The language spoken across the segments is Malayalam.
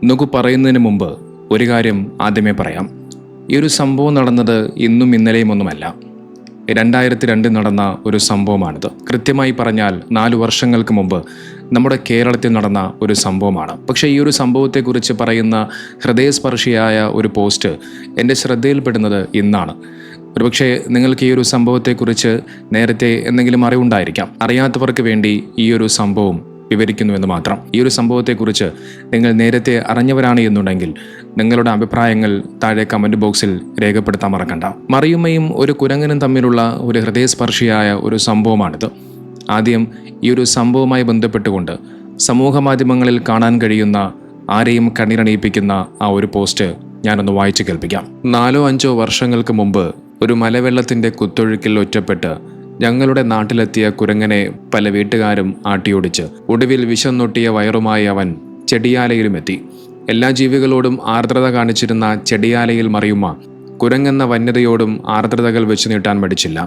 നമുക്ക് പറയുന്നതിന് മുമ്പ് ഒരു കാര്യം ആദ്യമേ പറയാം. ഈ ഒരു സംഭവം നടന്നത് ഇന്നും ഇന്നലെയും ഒന്നുമല്ല. 2002 നടന്ന ഒരു സംഭവമാണിത്. കൃത്യമായി പറഞ്ഞാൽ 4 വർഷങ്ങൾക്ക് മുമ്പ് നമ്മുടെ കേരളത്തിൽ നടന്ന ഒരു സംഭവമാണ്. പക്ഷേ ഈ ഒരു സംഭവത്തെക്കുറിച്ച് പറയുന്ന ഹൃദയസ്പർശിയായ ഒരു പോസ്റ്റ് എൻ്റെ ശ്രദ്ധയിൽപ്പെടുന്നത് ഇന്നാണ്. ഒരുപക്ഷെ നിങ്ങൾക്ക് ഈ ഒരു സംഭവത്തെക്കുറിച്ച് നേരത്തെ എന്തെങ്കിലും അറിവുണ്ടായിരിക്കാം. അറിയാത്തവർക്ക് വേണ്ടി ഈ ഒരു സംഭവം വിവരിക്കുന്നുവെന്ന് മാത്രം. ഈ ഒരു സംഭവത്തെക്കുറിച്ച് നിങ്ങൾ നേരത്തെ അറിഞ്ഞവരാണ് എന്നുണ്ടെങ്കിൽ നിങ്ങളുടെ അഭിപ്രായങ്ങൾ താഴെ കമൻറ്റ് ബോക്സിൽ രേഖപ്പെടുത്താൻ മറക്കണ്ട. മറിയുമ്മയും ഒരു കുരങ്ങനും തമ്മിലുള്ള ഒരു ഹൃദയസ്പർശിയായ ഒരു സംഭവമാണിത്. ആദ്യം ഈ ഒരു സംഭവവുമായി ബന്ധപ്പെട്ടുകൊണ്ട് സമൂഹ മാധ്യമങ്ങളിൽ കാണാൻ കഴിയുന്ന ആരെയും കണ്ണീരണിയിപ്പിക്കുന്ന ആ ഒരു പോസ്റ്റ് ഞാനൊന്ന് വായിച്ചു കേൾപ്പിക്കാം. 4-5 വർഷങ്ങൾക്ക് മുമ്പ് ഒരു മലവെള്ളത്തിൻ്റെ കുത്തൊഴുക്കിൽ ഒറ്റപ്പെട്ട് ഞങ്ങളുടെ നാട്ടിലെത്തിയ കുരങ്ങനെ പല വീട്ടുകാരും ആട്ടിയോടിച്ച് ഒടുവിൽ വിശന്നൊട്ടിയ വയറുമായി അവൻ ചെടിയാലയിലുമെത്തി. എല്ലാ ജീവികളോടും ആർദ്രത കാണിച്ചിരുന്ന ചെടിയാലയിൽ മറിയുമ്മ കുരങ്ങെന്ന വന്യതയോടും ആർദ്രതകൾ വെച്ചു നീട്ടാൻ മടിച്ചില്ല.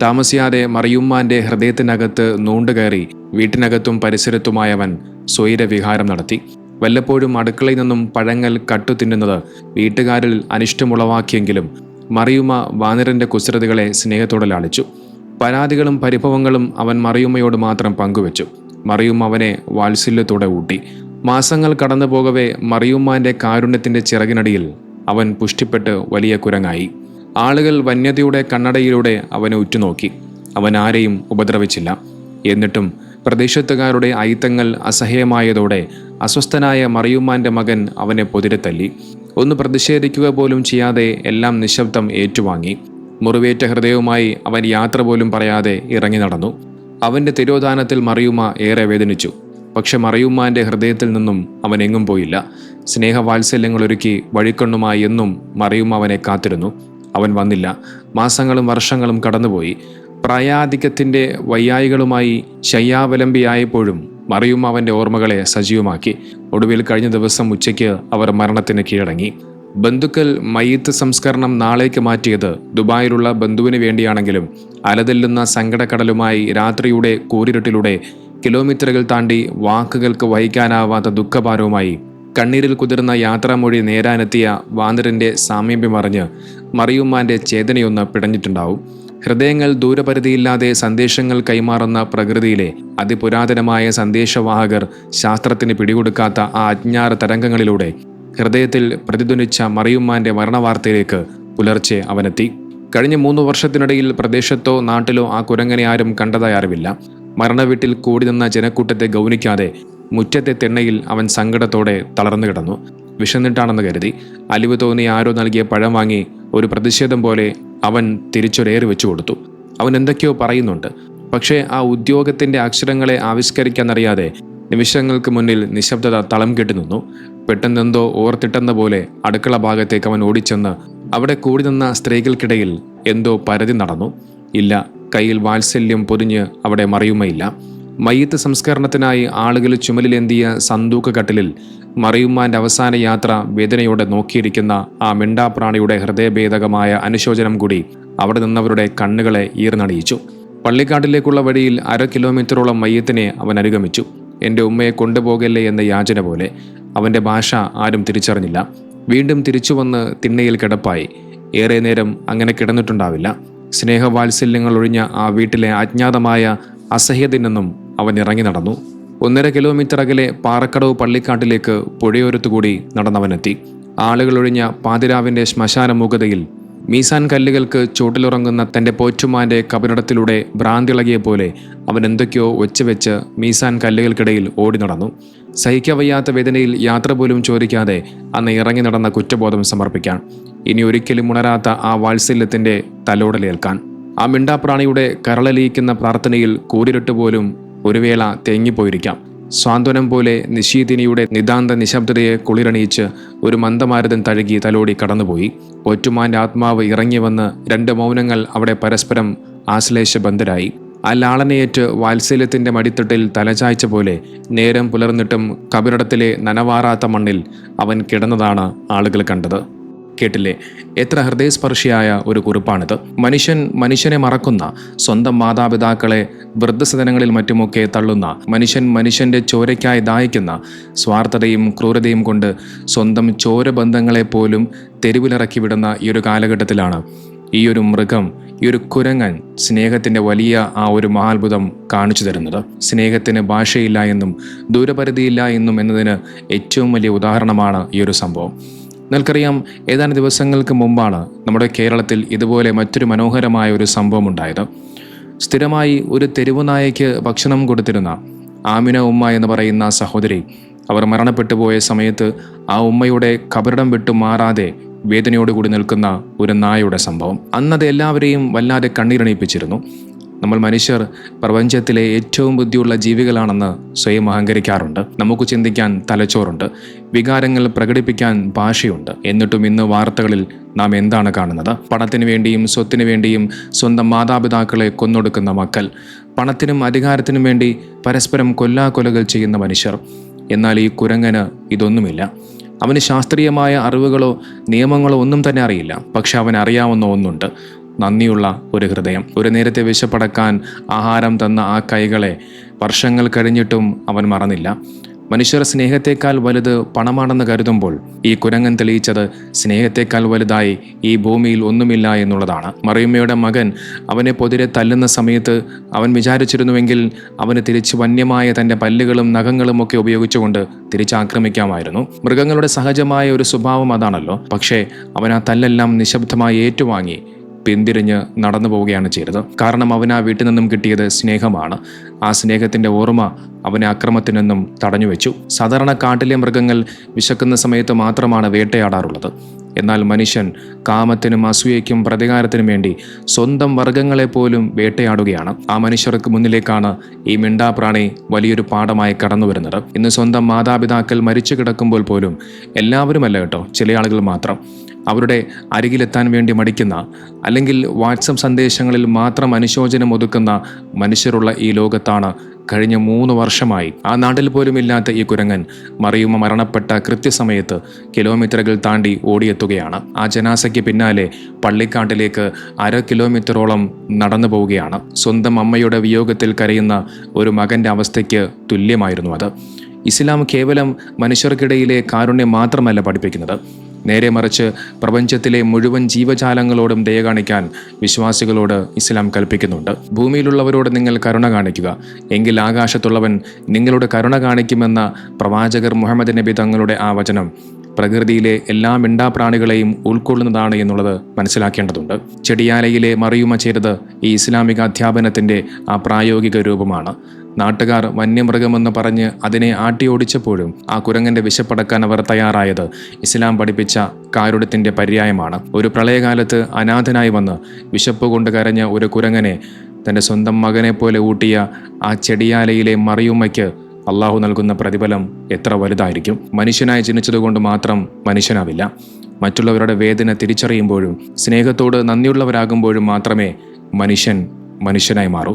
താമസിയാതെ മറിയുമ്മാൻ്റെ ഹൃദയത്തിനകത്ത് നൂണ്ടുകയറി വീട്ടിനകത്തും പരിസരത്തുമായവൻ സ്വൈരവിഹാരം നടത്തി. വല്ലപ്പോഴും അടുക്കളയിൽ നിന്നും പഴങ്ങൾ കട്ടുതിന്നുന്നത് വീട്ടുകാരിൽ അനിഷ്ടമുളവാക്കിയെങ്കിലും മറിയുമ്മ വാനരൻ്റെ കുസൃതികളെ സ്നേഹത്തോടെ ലാളിച്ചു. പരാതികളും പരിഭവങ്ങളും അവൻ മറിയുമ്മയോട് മാത്രം പങ്കുവെച്ചു. മറിയുമ്മ അവനെ വാത്സല്യത്തോടെ ഊട്ടി. മാസങ്ങൾ കടന്നു പോകവേ മറിയുമ്മാൻ്റെ കാരുണ്യത്തിൻ്റെ ചിറകിനടിയിൽ അവൻ പുഷ്ടിപ്പെട്ട് വലിയ കുരങ്ങായി. ആളുകൾ വന്യതയുടെ കണ്ണടയിലൂടെ അവനെ ഉറ്റുനോക്കി. അവൻ ആരെയും ഉപദ്രവിച്ചില്ല. എന്നിട്ടും പ്രദേശത്തുകാരുടെ അയിത്തങ്ങൾ അസഹ്യമായതോടെ അസ്വസ്ഥനായ മറിയുമ്മാൻ്റെ മകൻ അവനെ പൊതിരെ തല്ലി. ഒന്ന് പ്രതിഷേധിക്കുക പോലും ചെയ്യാതെ എല്ലാം നിശബ്ദം ഏറ്റുവാങ്ങി. മുറിവേറ്റ ഹൃദയവുമായി അവൻ യാത്ര പോലും പറയാതെ ഇറങ്ങി നടന്നു. അവൻ്റെ തിരോധാനത്തിൽ മറിയുമ്മ ഏറെ വേദനിച്ചു. പക്ഷെ മറിയുമ്മാൻ്റെ ഹൃദയത്തിൽ നിന്നും അവൻ എങ്ങും പോയില്ല. സ്നേഹവാത്സല്യങ്ങളൊരുക്കി വഴിക്കണ്ണുമായി എന്നും മറിയുമ്മ അവനെ കാത്തിരുന്നു. അവൻ വന്നില്ല. മാസങ്ങളും വർഷങ്ങളും കടന്നുപോയി. പ്രായാധിക്യത്തിൻ്റെ വയ്യായികളുമായി ശയ്യാവലംബിയായപ്പോഴും മറിയുമ്മ അവൻ്റെ ഓർമ്മകളെ സജീവമാക്കി. ഒടുവിൽ കഴിഞ്ഞ ദിവസം ഉച്ചയ്ക്ക് അവർ മരണത്തിന് കീഴടങ്ങി. ബന്ധുക്കൾ മയ്യിത്ത് സംസ്കരണം നാളേക്ക് മാറ്റിയത് ദുബായിലുള്ള ബന്ധുവിന് വേണ്ടിയാണെങ്കിലും അലതല്ലുന്ന സങ്കടക്കടലുമായി രാത്രിയുടെ കൂരിരുട്ടിലൂടെ കിലോമീറ്ററുകൾ താണ്ടി വാക്കുകൾക്ക് വഹിക്കാനാവാത്ത ദുഃഖഭാരവുമായി കണ്ണീരിൽ കുതിർന്ന യാത്രാമൊഴി നേരാനെത്തിയ വാനരൻ്റെ സാമീപ്യമറിഞ്ഞ് മറിയുമ്മാൻ്റെ ചേതനയൊന്ന് പിടഞ്ഞിട്ടുണ്ടാവും. ഹൃദയങ്ങൾ ദൂരപരിധിയില്ലാതെ സന്ദേശങ്ങൾ കൈമാറുന്ന പ്രകൃതിയിലെ അതിപുരാതനമായ സന്ദേശവാഹകർ ശാസ്ത്രത്തിന് പിടികൊടുക്കാത്ത ആ അജ്ഞാത തരംഗങ്ങളിലൂടെ ഹൃദയത്തിൽ പ്രതിധ്വനിച്ച മറിയുമ്മാൻ്റെ മരണവാർത്തയിലേക്ക് പുലർച്ചെ അവനെത്തി. കഴിഞ്ഞ 3 വർഷത്തിനിടയിൽ പ്രദേശത്തോ നാട്ടിലോ ആ കുരങ്ങനെ ആരും കണ്ടതായി അറിവില്ല. മരണവീട്ടിൽ കൂടി നിന്ന ജനക്കൂട്ടത്തെ ഗൗനിക്കാതെ മുറ്റത്തെ തിണ്ണയിൽ അവൻ സങ്കടത്തോടെ തളർന്നു കിടന്നു. വിശന്നിട്ടാണെന്ന് കരുതി അലിവ് തോന്നി ആരോ നൽകിയ പഴം വാങ്ങി ഒരു പ്രതിഷേധം പോലെ അവൻ തിരിച്ചൊരേറി വെച്ചു കൊടുത്തു. അവൻ എന്തൊക്കെയോ പറയുന്നുണ്ട്. പക്ഷേ ആ ഉദ്യോഗത്തിൻ്റെ അക്ഷരങ്ങളെ ആവിഷ്കരിക്കാനറിയാതെ നിമിഷങ്ങൾക്ക് മുന്നിൽ നിശബ്ദത തളം കെട്ടി നിന്നു. പെട്ടെന്നെന്തോ ഓർത്തിട്ടെന്ന പോലെ അടുക്കള ഭാഗത്തേക്ക് അവൻ ഓടിച്ചെന്ന് അവിടെ കൂടി നിന്ന സ്ത്രീകൾക്കിടയിൽ എന്തോ പരതി നടന്നു. ഇല്ല, കയ്യിൽ വാത്സല്യം പൊതിഞ്ഞ് അവിടെ മറിയുമ്മയില്ല. മയ്യിത്ത് സംസ്കരണത്തിനായി ആളുകൾ ചുമലിലെന്തിയ സന്തൂക്ക് കട്ടിലിൽ മറിയുമ്മാൻ്റെ അവസാന യാത്ര വേദനയോടെ നോക്കിയിരിക്കുന്ന ആ മിണ്ടാപ്രാണിയുടെ ഹൃദയഭേദകമായ അനുശോചനം കൂടി അവിടെ നിന്നവരുടെ കണ്ണുകളെ ഈർന്നണിയിച്ചു. പള്ളിക്കാട്ടിലേക്കുള്ള വഴിയിൽ 1/2 കിലോമീറ്ററോളം മയ്യത്തിനെ അവൻ അനുഗമിച്ചു. എൻ്റെ ഉമ്മയെ കൊണ്ടുപോകല്ലേ എന്ന യാചന പോലെ. അവൻ്റെ ഭാഷ ആരും തിരിച്ചറിഞ്ഞില്ല. വീണ്ടും തിരിച്ചു വന്ന് തിണ്ണയിൽ കിടപ്പായി. ഏറെ നേരം അങ്ങനെ കിടന്നിട്ടുണ്ടാവില്ല. സ്നേഹവാത്സല്യങ്ങൾ ഒഴിഞ്ഞ ആ വീട്ടിലെ അജ്ഞാതമായ അസഹ്യതയിൽ നിന്നും അവൻ ഇറങ്ങി നടന്നു. 1.5 കിലോമീറ്റർ അകലെ പാറക്കടവ് പള്ളിക്കാട്ടിലേക്ക് പുഴയോരത്തുകൂടി നടന്നവനെത്തി. ആളുകളൊഴിഞ്ഞ പാതിരാവിൻ്റെ ശ്മശാന മൂകതയിൽ മീസാൻ കല്ലുകൾക്ക് ചൂട്ടിലുറങ്ങുന്ന തൻ്റെ പോറ്റുമാൻ്റെ കബറിടത്തിലൂടെ ഭ്രാന്തിളകിയ പോലെ അവൻ എന്തൊക്കെയോ വെച്ച് മീസാൻ കല്ലുകൾക്കിടയിൽ ഓടി നടന്നു. സഹിക്കവയ്യാത്ത വേദനയിൽ യാത്ര പോലും ചോദിക്കാതെ അന്ന് ഇറങ്ങി നടന്ന കുറ്റബോധം സമർപ്പിക്കാൻ, ഇനി ഒരിക്കലും ഉണരാത്ത ആ വാത്സല്യത്തിൻ്റെ തലോടലേൽക്കാൻ. ആ മിണ്ടാപ്രാണിയുടെ കരളലിയിക്കുന്ന പ്രാർത്ഥനയിൽ കൂരിരുട്ട് പോലും ഒരു വേള തേങ്ങിപ്പോയിരിക്കാം. സ്വാന്തനം പോലെ നിശീതിനിയുടെ നിതാന്ത നിശബ്ദതയെ കുളിരണിയിച്ച് ഒരു മന്ദമാരുതൻ തഴുകി തലോടി കടന്നുപോയി. ഒറ്റുമാൻ്റെ ആത്മാവ് ഇറങ്ങി വന്ന് 2 മൗനങ്ങൾ അവിടെ പരസ്പരം ആശ്ലേഷബന്ധരായി. ആ ലാളനയേറ്റ് വാത്സല്യത്തിൻ്റെ മടിത്തട്ടിൽ തലചായ്ച്ച പോലെ നേരം പുലർന്നിട്ടും കബറിടത്തിലെ നനവാറാത്ത മണ്ണിൽ അവൻ കിടന്നതാണ് ആളുകൾ കണ്ടത്. കേട്ടില്ലേ? എത്ര ഹൃദയസ്പർശിയായ ഒരു കുറിപ്പാണിത്. മനുഷ്യനെ മറക്കുന്ന, സ്വന്തം മാതാപിതാക്കളെ വൃദ്ധസദനങ്ങളിൽ മറ്റുമൊക്കെ തള്ളുന്ന, മനുഷ്യന്റെ ചോരയ്ക്കായി ദാഹിക്കുന്ന, സ്വാർത്ഥതയും ക്രൂരതയും കൊണ്ട് സ്വന്തം ചോരബന്ധങ്ങളെപ്പോലും തെരുവിലിറക്കി വിടുന്ന ഈ ഒരു കാലഘട്ടത്തിലാണ് ഈ ഒരു മൃഗം, ഈ ഒരു കുരങ്ങൻ സ്നേഹത്തിൻ്റെ വലിയ ആ ഒരു മഹാത്ഭുതം കാണിച്ചു തരുന്നത്. സ്നേഹത്തിന് ഭാഷയില്ല എന്നും ദൂരപരിധിയില്ല എന്നും എന്നതിന് ഏറ്റവും വലിയ ഉദാഹരണമാണ് ഈ ഒരു സംഭവം. നിങ്ങൾക്കറിയാം, ഏതാനും ദിവസങ്ങൾക്ക് മുമ്പാണ് നമ്മുടെ കേരളത്തിൽ ഇതുപോലെ മറ്റൊരു മനോഹരമായ ഒരു സംഭവം ഉണ്ടായത്. സ്ഥിരമായി ഒരു തെരുവ് നായയ്ക്ക് ഭക്ഷണം കൊടുത്തിരുന്ന ആമിന ഉമ്മ എന്ന് പറയുന്ന സഹോദരി, അവർ മരണപ്പെട്ടു പോയ സമയത്ത് ആ ഉമ്മയുടെ കബറിടം വിട്ടു മാറാതെ വേദനയോടുകൂടി നിൽക്കുന്ന ഒരു നായയുടെ സംഭവം. അന്നത് എല്ലാവരെയും വല്ലാതെ കണ്ണീരണിയിപ്പിച്ചിരുന്നു. നമ്മൾ മനുഷ്യർ പ്രപഞ്ചത്തിലെ ഏറ്റവും ബുദ്ധിയുള്ള ജീവികളാണെന്ന് സ്വയം അഹങ്കരിക്കാറുണ്ട്. നമുക്ക് ചിന്തിക്കാൻ തലച്ചോറുണ്ട്, വികാരങ്ങൾ പ്രകടിപ്പിക്കാൻ ഭാഷയുണ്ട്. എന്നിട്ടും ഇന്ന് വാർത്തകളിൽ നാം എന്താണ് കാണുന്നത്? പണത്തിനു വേണ്ടിയും സ്വത്തിനു വേണ്ടിയും സ്വന്തം മാതാപിതാക്കളെ കൊന്നൊടുക്കുന്ന മക്കൾ, പണത്തിനും അധികാരത്തിനും വേണ്ടി പരസ്പരം കൊല്ലാകൊലകൾ ചെയ്യുന്ന മനുഷ്യർ. എന്നാൽ ഈ കുരങ്ങന് ഇതൊന്നുമില്ല. അവന് ശാസ്ത്രീയമായ അറിവുകളോ നിയമങ്ങളോ ഒന്നും തന്നെ അറിയില്ല. പക്ഷെ അവൻ അറിയാവുന്ന ഒന്നുണ്ട്: നന്ദിയുള്ള ഒരു ഹൃദയം. ഒരു നേരത്തെ വിശപ്പടക്കാൻ ആഹാരം തന്ന ആ കൈകളെ വർഷങ്ങൾ കഴിഞ്ഞിട്ടും അവൻ മറന്നില്ല. മനുഷ്യർ സ്നേഹത്തേക്കാൾ വലുത് പണമാണെന്ന് കരുതുമ്പോൾ ഈ കുരങ്ങൻ തെളിയിച്ചത് സ്നേഹത്തേക്കാൾ വലുതായി ഈ ഭൂമിയിൽ ഒന്നുമില്ല എന്നുള്ളതാണ്. മറിയമ്മയുടെ മകൻ അവനെ പൊതിരെ തല്ലുന്ന സമയത്ത് അവൻ വിചാരിച്ചിരുന്നുവെങ്കിൽ അവന് തിരിച്ച് വന്യമായ തൻ്റെ പല്ലുകളും നഖങ്ങളും ഒക്കെ ഉപയോഗിച്ചുകൊണ്ട് തിരിച്ചാക്രമിക്കാമായിരുന്നു. മൃഗങ്ങളുടെ സഹജമായ ഒരു സ്വഭാവം അതാണല്ലോ. പക്ഷേ അവൻ ആ തല്ലെല്ലാം നിശബ്ദമായി ഏറ്റുവാങ്ങി പിന്തിരിഞ്ഞ് നടന്നു പോവുകയാണ് ചെയ്തത്. കാരണം അവന് ആ വീട്ടിൽ നിന്നും കിട്ടിയത് സ്നേഹമാണ്. ആ സ്നേഹത്തിൻ്റെ ഓർമ്മ അവനെ അക്രമത്തിൽ നിന്നും തടഞ്ഞു വെച്ചു. സാധാരണ കാട്ടിലെ മൃഗങ്ങൾ വിശക്കുന്ന സമയത്ത് മാത്രമാണ് വേട്ടയാടാറുള്ളത്. എന്നാൽ മനുഷ്യൻ കാമത്തിനും അസൂയയ്ക്കും പ്രതികാരത്തിനും വേണ്ടി സ്വന്തം വർഗങ്ങളെപ്പോലും വേട്ടയാടുകയാണ്. ആ മനുഷ്യർക്ക് മുന്നിലേക്കാണ് ഈ മിണ്ടാപ്രാണി വലിയൊരു പാഠമായി കടന്നു വരുന്നത്. ഇന്ന് സ്വന്തം മാതാപിതാക്കൾ മരിച്ചു കിടക്കുമ്പോൾ പോലും, എല്ലാവരുമല്ല കേട്ടോ, ചില ആളുകൾ മാത്രം അവരുടെ അരികിലെത്താൻ വേണ്ടി മടിക്കുന്ന, അല്ലെങ്കിൽ വാട്സപ്പ് സന്ദേശങ്ങളിൽ മാത്രം അനുശോചനം ഒതുക്കുന്ന മനുഷ്യരുള്ള ഈ ലോകത്താണ് കഴിഞ്ഞ 3 വർഷമായി ആ നാട്ടിൽ പോലും ഇല്ലാത്ത ഈ കുരങ്ങൻ മറിയുമ്മ മരണപ്പെട്ട കൃത്യസമയത്ത് കിലോമീറ്ററുകൾ താണ്ടി ഓടിയെത്തുകയാണ്. ആ ജനാസയ്ക്ക് പിന്നാലെ പള്ളിക്കാട്ടിലേക്ക് 1/2 കിലോമീറ്ററോളം നടന്നു പോവുകയാണ്. സ്വന്തം അമ്മയുടെ വിയോഗത്തിൽ കരയുന്ന ഒരു മകൻ്റെ അവസ്ഥയ്ക്ക് തുല്യമായിരുന്നു അത്. ഇസ്ലാം കേവലം മനുഷ്യർക്കിടയിലെ കാരുണ്യം മാത്രമല്ല പഠിപ്പിക്കുന്നത്. നേരെ മറിച്ച് പ്രപഞ്ചത്തിലെ മുഴുവൻ ജീവജാലങ്ങളോടും ദയ കാണിക്കാൻ വിശ്വാസികളോട് ഇസ്ലാം കൽപ്പിക്കുന്നുണ്ട്. ഭൂമിയിലുള്ളവരോട് നിങ്ങൾ കരുണ കാണിക്കുക, എങ്കിൽ ആകാശത്തുള്ളവൻ നിങ്ങളുടെ കരുണ കാണിക്കുമെന്ന പ്രവാചകർ മുഹമ്മദ് നബി തങ്ങളുടെ ആ വചനം പ്രകൃതിയിലെ എല്ലാ മിണ്ടാപ്രാണികളെയും ഉൾക്കൊള്ളുന്നതാണ് എന്നുള്ളത് മനസ്സിലാക്കേണ്ടതുണ്ട്. ചെടിയാലയിലെ മറിയുമ്മ ചെയ്തത് ഈ ഇസ്ലാമിക അധ്യാപനത്തിൻ്റെ ആ പ്രായോഗിക രൂപമാണ്. നാട്ടുകാർ വന്യമൃഗമെന്ന് പറഞ്ഞ് അതിനെ ആട്ടിയോടിച്ചപ്പോഴും ആ കുരങ്ങൻ്റെ വിശപ്പടക്കാൻ അവർ തയ്യാറായത് ഇസ്ലാം പഠിപ്പിച്ച കാരുണ്യത്തിൻ്റെ പര്യായമാണ്. ഒരു പ്രളയകാലത്ത് അനാഥനായി വന്ന് വിശപ്പ് കൊണ്ട് കരഞ്ഞ ഒരു കുരങ്ങനെ തൻ്റെ സ്വന്തം മകനെ പോലെ ഊട്ടിയ ആ ചെടിയാലയിലെ മറിയുമ്മയ്ക്ക് അള്ളാഹു നൽകുന്ന പ്രതിഫലം എത്ര വലുതായിരിക്കും. മനുഷ്യനായി ജനിച്ചതുകൊണ്ട് മാത്രം മനുഷ്യനാവില്ല. മറ്റുള്ളവരുടെ വേദന തിരിച്ചറിയുമ്പോഴും സ്നേഹത്തോട് നന്ദിയുള്ളവരാകുമ്പോഴും മാത്രമേ മനുഷ്യനായി മാറൂ.